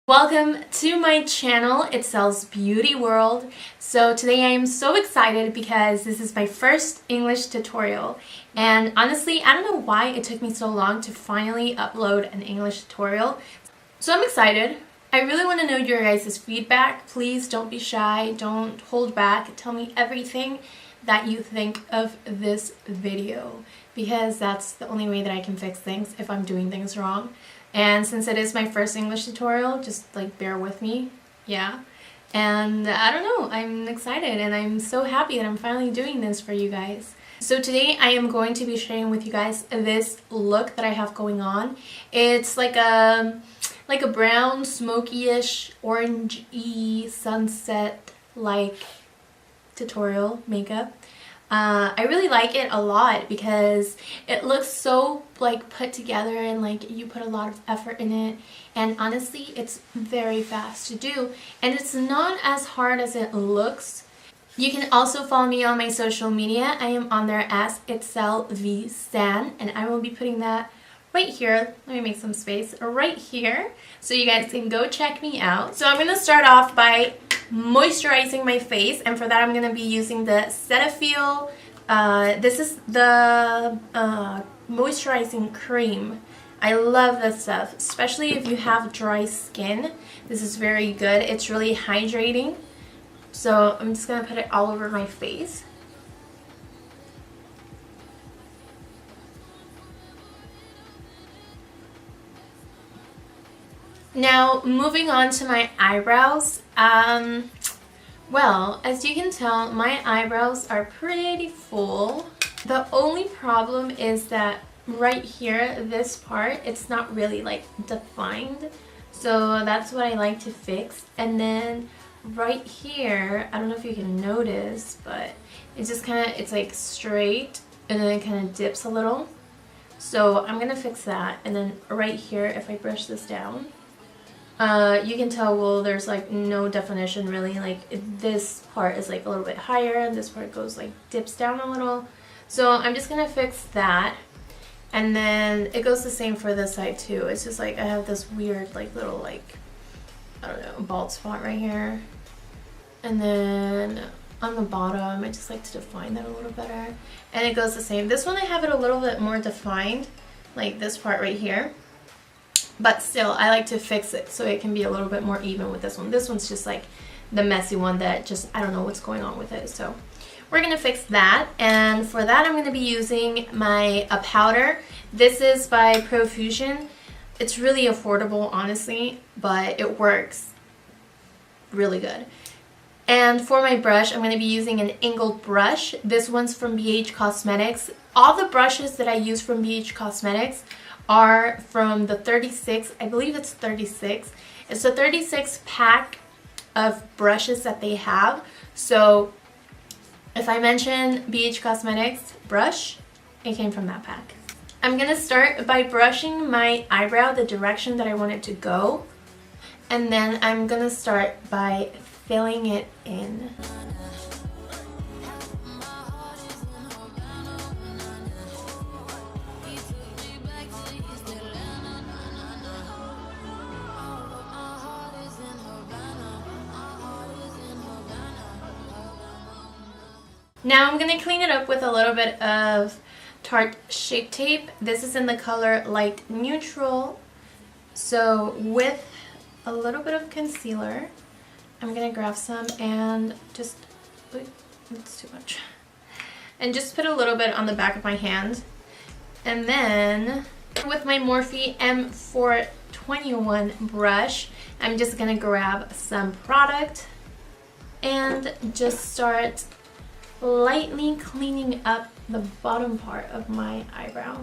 Welcome to my channel, It Sells Beauty World. So today I am so excited because this is my first English tutorial, and honestly I don't know why it took me so long to finally upload an English tutorial. So I'm excited. I really want to know your guys' feedback. Please don't be shy, don't hold back, tell me everything that you think of this video, because that's the only way that I can fix things if I'm doing things wrong. And since it is my first English tutorial, just like bear with me, yeah. And I don't know, I'm excited and I'm so happy that I'm finally doing this for you guys. So today I am going to be sharing with you guys this look that I have going on. It's like a brown, smoky-ish, orange-y, sunset-like tutorial makeup. I really like it a lot because it looks so like put together and like you put a lot of effort in it, and honestly it's very fast to do and it's not as hard as it looks. You can also follow me on my social media. I am on there as itselvstan, and I will be putting that right here. Let me make some space right here so you guys can go check me out. So I'm going to start off by moisturizing my face, and for that I'm going to be using the Cetaphil. This is the moisturizing cream. I love this stuff, especially if you have dry skin. This is very good. It's really hydrating. So I'm just going to put it all over my face. Now, moving on to my eyebrows. Well, as you can tell, my eyebrows are pretty full. The only problem is that right here, this part, it's not really like defined. So that's what I like to fix. And then right here, I don't know if you can notice, but it's just kind of, it's like straight and then it kind of dips a little. So I'm gonna fix that. And then right here, if I brush this down, you can tell, well, there's like no definition really. Like this part is like a little bit higher and this part goes like dips down a little. So I'm just gonna fix that, and then it goes the same for this side too. It's just like I have this weird like little like, I don't know, bald spot right here, and then on the bottom I just like to define that a little better, and it goes the same. This one I have it a little bit more defined, like this part right here. But still, I like to fix it so it can be a little bit more even with this one. This one's just like the messy one that just, I don't know what's going on with it. So we're going to fix that. And for that, I'm going to be using my powder. This is by Profussion. It's really affordable, honestly, but it works really good. And for my brush, I'm going to be using an angled brush. This one's from BH Cosmetics. All the brushes that I use from BH Cosmetics are from the 36, I believe it's 36. It's a 36 pack of brushes that they have. So if I mention BH Cosmetics brush, it came from that pack. I'm gonna start by brushing my eyebrow the direction that I want it to go, and then I'm gonna start by filling it in. Now I'm going to clean it up with a little bit of Tarte Shape Tape. This is in the color Light Neutral. So with a little bit of concealer, I'm going to grab some and just, wait, that's too much. And just put a little bit on the back of my hand. And then with my Morphe M421 brush, I'm just going to grab some product and just start lightly cleaning up the bottom part of my eyebrow.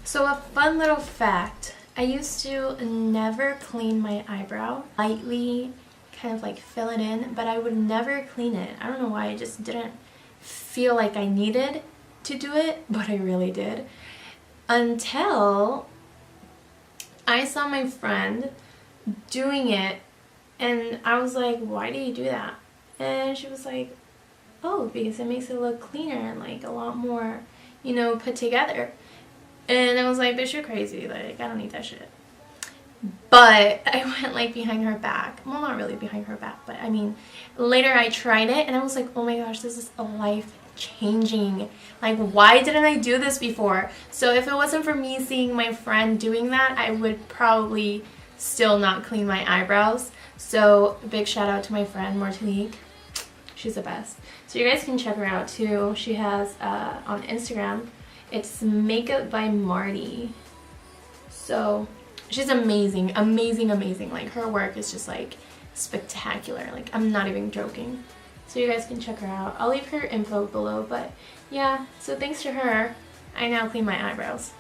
So a fun little fact, I used to never clean my eyebrow. Lightly kind of like fill it in, but I would never clean it. I don't know why, I just didn't feel like I needed to do it, but I really did. Until I saw my friend doing it, and I was like, why do you do that? And she was like, oh, because it makes it look cleaner and like a lot more, you know, put together. And I was like, bitch, you're crazy. Like, I don't need that shit. But I went like behind her back. Well, not really behind her back, but I mean, later I tried it and I was like, oh my gosh, this is a life changing. Like, why didn't I do this before? So if it wasn't for me seeing my friend doing that, I would probably still not clean my eyebrows. So big shout out to my friend Martinique. She's the best. So you guys can check her out too. She has on Instagram, it's Makeup by Marty. So she's amazing, amazing, amazing. Like, her work is just like spectacular. Like, I'm not even joking. So you guys can check her out. I'll leave her info below, but yeah, so thanks to her, I now clean my eyebrows.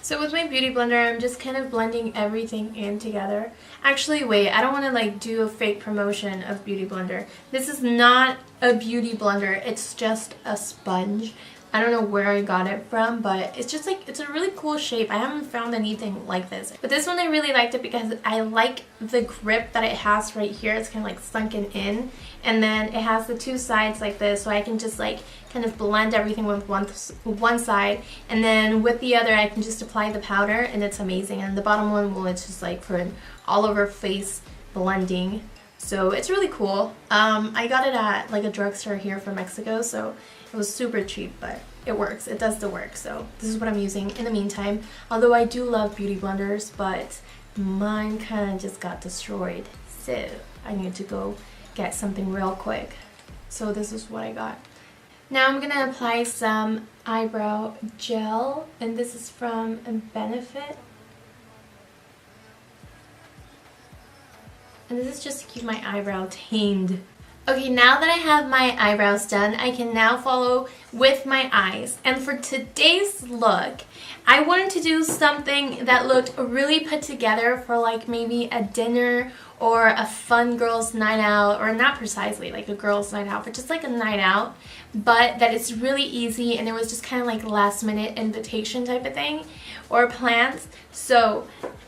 So with my beauty blender, I'm just kind of blending everything in together. Actually, wait, I don't want to like do a fake promotion of beauty blender. This is not a beauty blender, it's just a sponge. I don't know where I got it from, but it's just like, it's a really cool shape. I haven't found anything like this. But this one I really liked it because I like the grip that it has right here. It's kind of like sunken in. And then it has the two sides like this, so I can just like kind of blend everything with one side. And then with the other, I can just apply the powder, and it's amazing. And the bottom one, well, it's just like for an all over face blending. So it's really cool. I got it at like a drugstore here from Mexico, so it was super cheap, but it works. It does the work. So this is what I'm using in the meantime. Although I do love beauty blenders, but mine kind of just got destroyed. So I need to go get something real quick. So this is what I got. Now I'm gonna apply some eyebrow gel, and this is from Benefit. And this is just to keep my eyebrow tamed. Okay, now that I have my eyebrows done, I can now follow with my eyes. And for today's look, I wanted to do something that looked really put together for like maybe a dinner or a fun girls' night out, or not precisely like a girls' night out, but just like a night out, but that it's really easy and it was just kind of like last minute invitation type of thing or plans. So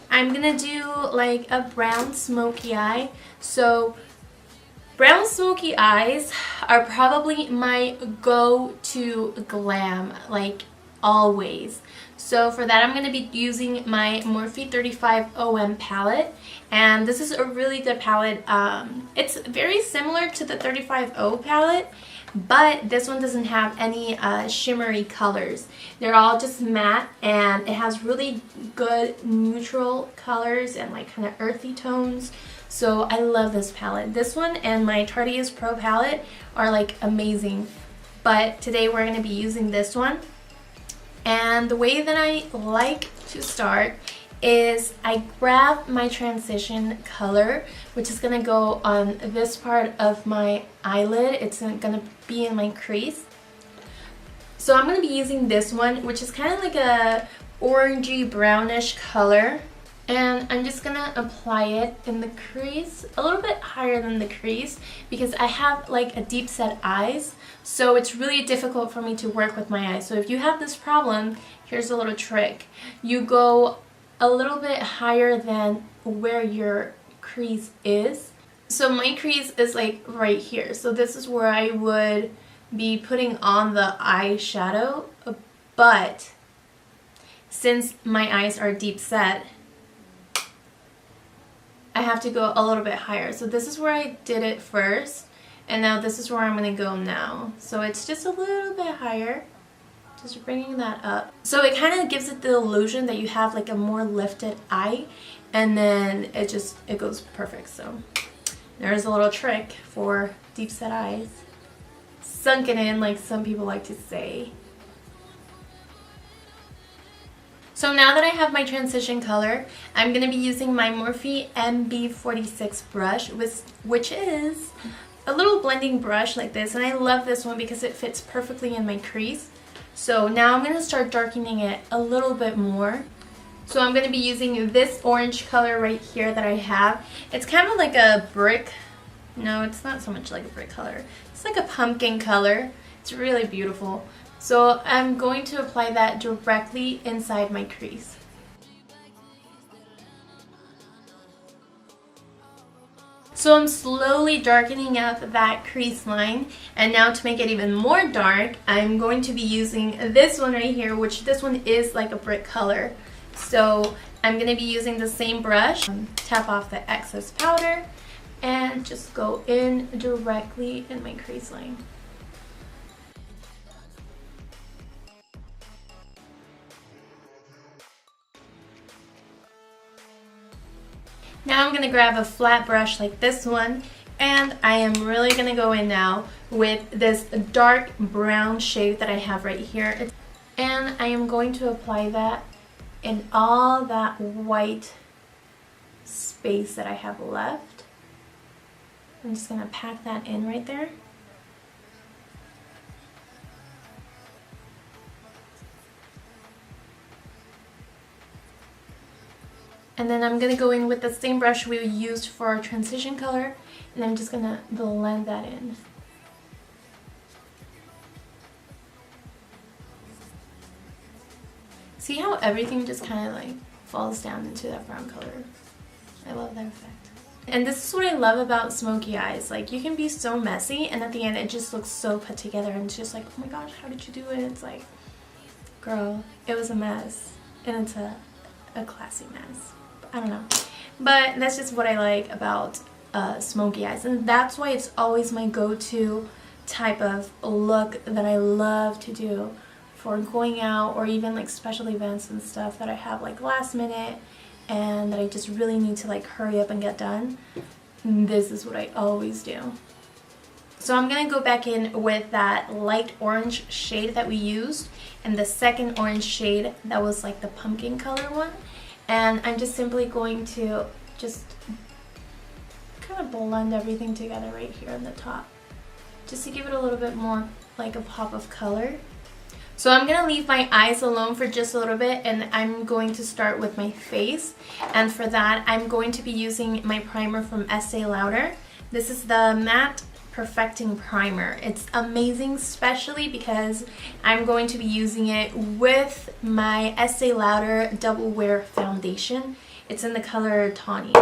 I'm gonna do like a brown smoky eye. So brown smoky eyes are probably my go-to glam, like always. So for that, I'm going to be using my Morphe 35 OM palette, and this is a really good palette. It's very similar to the 35O palette, but this one doesn't have any shimmery colors. They're all just matte, and it has really good neutral colors and like kind of earthy tones. So I love this palette. This one and my Tarte's Pro palette are like amazing, but today we're going to be using this one. And the way that I like to start is I grab my transition color, which is going to go on this part of my eyelid. It's going to be in my crease. So I'm going to be using this one, which is kind of like a orangey brownish color. And I'm just going to apply it in the crease, a little bit higher than the crease, because I have like a deep set eyes, so it's really difficult for me to work with my eyes. So if you have this problem, here's a little trick. You go a little bit higher than where your crease is. So my crease is like right here. So this is where I would be putting on the eyeshadow, but since my eyes are deep set, I have to go a little bit higher. So this is where I did it first, and now this is where I'm going to go now. So it's just a little bit higher, just bringing that up. So it kind of gives it the illusion that you have like a more lifted eye, and then it goes perfect. So there's a little trick for deep set eyes. Sunken in, like some people like to say. So now that I have my transition color, I'm going to be using my Morphe MB46 brush, which is a little blending brush like this. And I love this one because it fits perfectly in my crease. So now I'm going to start darkening it a little bit more. So I'm going to be using this orange color right here that I have. It's kind of like a brick. No, it's not so much like a brick color. It's like a pumpkin color. It's really beautiful. So I'm going to apply that directly inside my crease. So I'm slowly darkening up that crease line, and now to make it even more dark, I'm going to be using this one right here, which this one is like a brick color. So I'm going to be using the same brush, tap off the excess powder, and just go in directly in my crease line. Now I'm going to grab a flat brush like this one, and I am really going to go in now with this dark brown shade that I have right here. And I am going to apply that in all that white space that I have left. I'm just going to pack that in right there. And then I'm going to go in with the same brush we used for our transition color, and I'm just going to blend that in. See how everything just kind of like falls down into that brown color? I love that effect. And this is what I love about smoky eyes. Like, you can be so messy, and at the end it just looks so put together, and it's just like, oh my gosh, how did you do it? It's like, girl, it was a mess, and it's a classy mess. I don't know, but that's just what I like about smoky eyes, and that's why it's always my go-to type of look that I love to do for going out, or even like special events and stuff that I have like last minute and that I just really need to like hurry up and get done. This is what I always do. So I'm going to go back in with that light orange shade that we used, and the second orange shade that was like the pumpkin color one. And I'm just simply going to just kind of blend everything together right here on the top, just to give it a little bit more like a pop of color. So I'm going to leave my eyes alone for just a little bit, and I'm going to start with my face. And for that, I'm going to be using my primer from Estee Lauder. This is the Matte Perfecting Primer. It's amazing, especially because I'm going to be using it with my Estee Lauder Double Wear Foundation. It's in the color Tawny.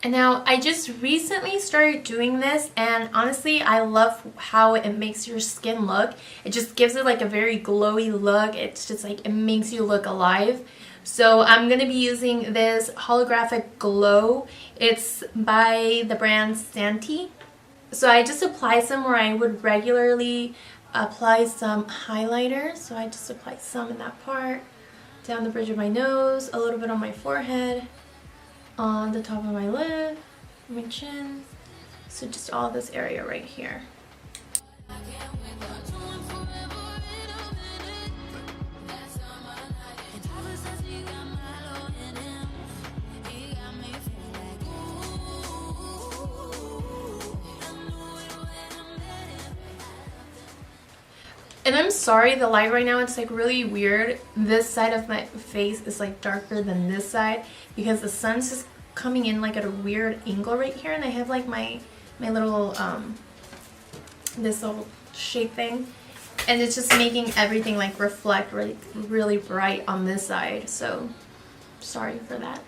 And now I just recently started doing this, and honestly I love how it makes your skin look. It just gives it like a very glowy look. It's just like, it makes you look alive. So I'm going to be using this holographic glow. It's by the brand Santee. So I just apply some where I would regularly apply some highlighter. So I just apply some in that part, down the bridge of my nose, a little bit on my forehead, on the top of my lip, my chin, so just all this area right here. And I'm sorry, the light right now, it's like really weird. This side of my face is like darker than this side because the sun's just coming in like at a weird angle right here, and I have like my little this little shape thing, and it's just making everything like reflect really bright on this side. So sorry for that.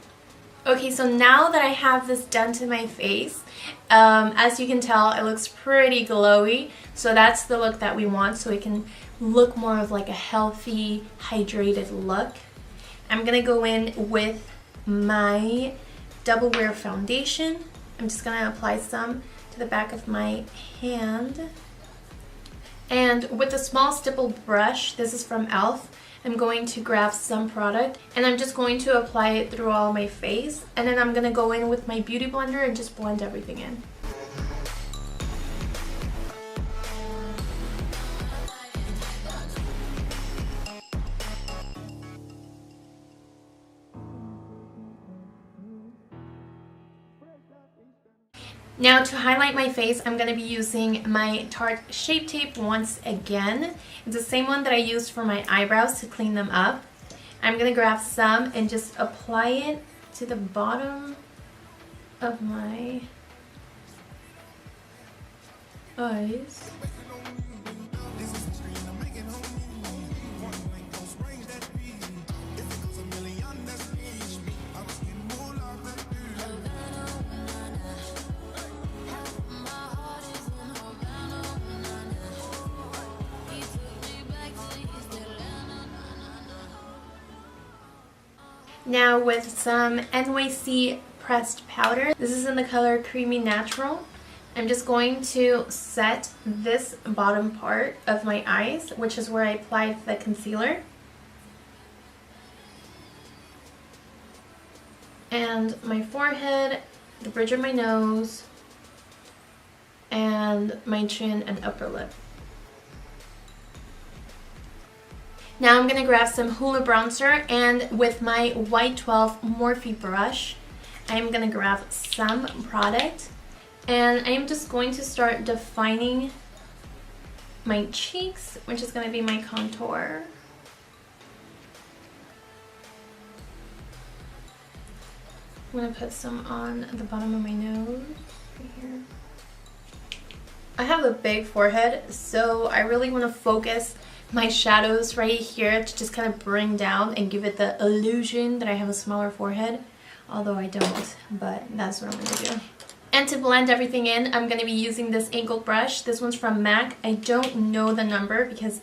Okay, so now that I have this done to my face, as you can tell, it looks pretty glowy. So that's the look that we want, so it can look more of like a healthy, hydrated look. I'm gonna go in with my Double Wear Foundation. I'm just gonna apply some to the back of my hand. And with a small stipple brush, this is from e.l.f., I'm going to grab some product, and I'm just going to apply it through all my face, and then I'm gonna go in with my beauty blender and just blend everything in. Now to highlight my face, I'm going to be using my Tarte Shape Tape once again. It's the same one that I used for my eyebrows to clean them up. I'm going to grab some and just apply it to the bottom of my eyes. Now with some NYC pressed powder, this is in the color Creamy Natural. I'm just going to set this bottom part of my eyes, which is where I applied the concealer. And my forehead, the bridge of my nose, and my chin and upper lip. Now I'm going to grab some Hoola bronzer, and with my white 12 Morphe brush, I'm going to grab some product, and I'm just going to start defining my cheeks, which is going to be my contour. I'm going to put some on the bottom of my nose right here. I have a big forehead, so I really want to focus my shadows right here to just kind of bring down and give it the illusion that I have a smaller forehead, although I don't, but that's what I'm going to do. And to blend everything in, I'm going to be using this angled brush. This one's from MAC. I don't know the number because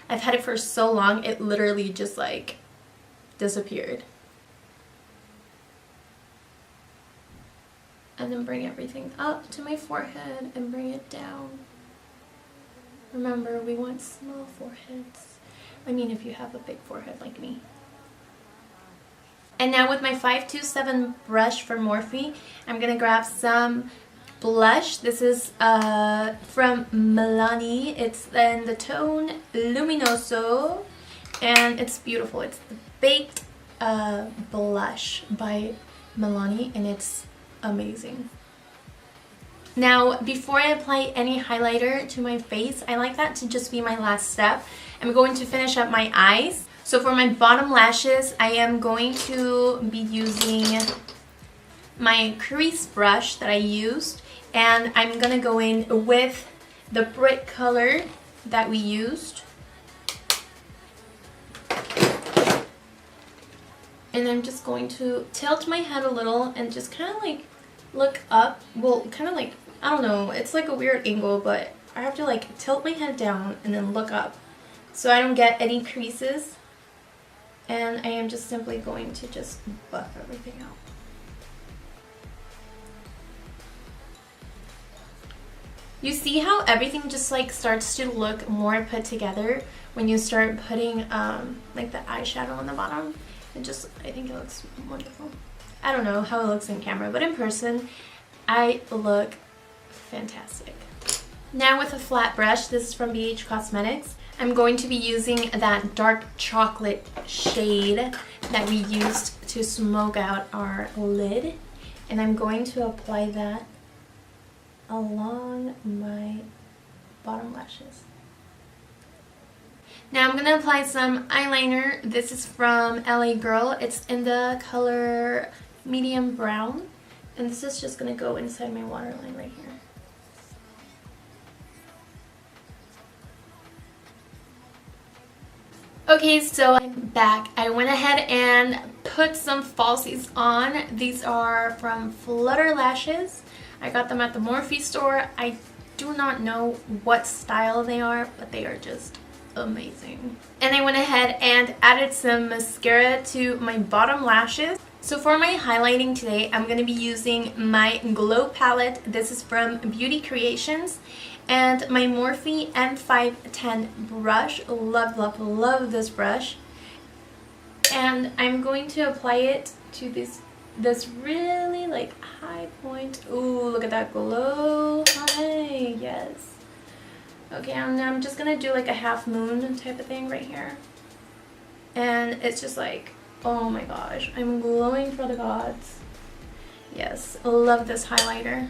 I've had it for so long, it literally just like disappeared. And then bring everything up to my forehead and bring it down. Remember, we want small foreheads. I mean, if you have a big forehead like me. And now with my 527 brush from Morphe, I'm going to grab some blush. This is from Milani. It's in the tone Luminoso. And it's beautiful. It's the Baked blush by Milani, and it's amazing. Now, before I apply any highlighter to my face, I like that to just be my last step. I'm going to finish up my eyes. So for my bottom lashes, I am going to be using my crease brush that I used, and I'm going to go in with the brick color that we used. And I'm just going to tilt my head a little and just kind of like look up. Well, kind of like, I don't know, it's like a weird angle, but I have to like tilt my head down and then look up so I don't get any creases. And I am just simply going to just buff everything out. You see how everything just like starts to look more put together when you start putting like the eyeshadow on the bottom? It just, I think it looks wonderful. I don't know how it looks in camera, but in person, I look fantastic. Now with a flat brush, this is from BH Cosmetics, I'm going to be using that dark chocolate shade that we used to smoke out our lid. And I'm going to apply that along my bottom lashes. Now I'm going to apply some eyeliner. This is from LA Girl. It's in the color medium brown. And this is just going to go inside my waterline right here. Okay, so I'm back. I went ahead and put some falsies on. These are from Flutter Lashes. I got them at the Morphe store. I do not know what style they are, but they are just amazing. And I went ahead and added some mascara to my bottom lashes. So for my highlighting today, I'm going to be using my Glow palette. This is from Beauty Creations. And my Morphe M510 brush. Love, love, love this brush. And I'm going to apply it to this really like high point. Ooh, look at that glow. Hi, yes. Okay, and I'm just gonna do like a half moon type of thing right here. And it's just like, oh my gosh, I'm glowing for the gods. Yes, I love this highlighter.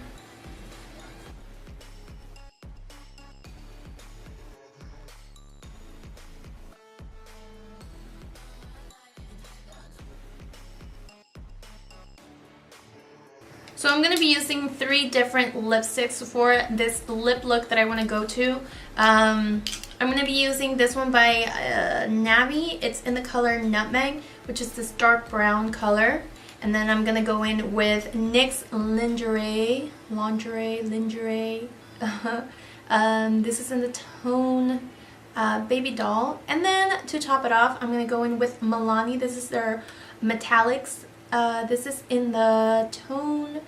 So I'm going to be using 3 different lipsticks for this lip look that I want to go to. I'm going to be using this one by Nabi. It's in the color Nutmeg, which is this dark brown color. And then I'm going to go in with NYX Lingere. This is in the tone Baby Doll. And then to top it off, I'm going to go in with Milani. This is their Metalics. This is in the tone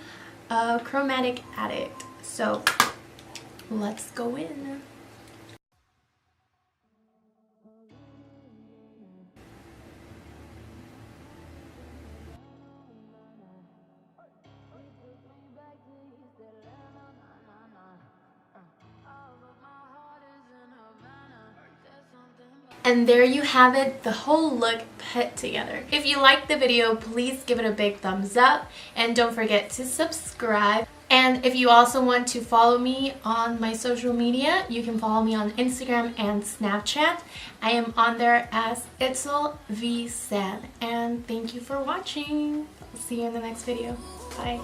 Chromatic Addict. So let's go in. And there you have it, the whole look put together. If you liked the video, please give it a big thumbs up and don't forget to subscribe. And if you also want to follow me on my social media, you can follow me on Instagram and Snapchat. I am on there as itzelvsan. And thank you for watching. See you in the next video. Bye.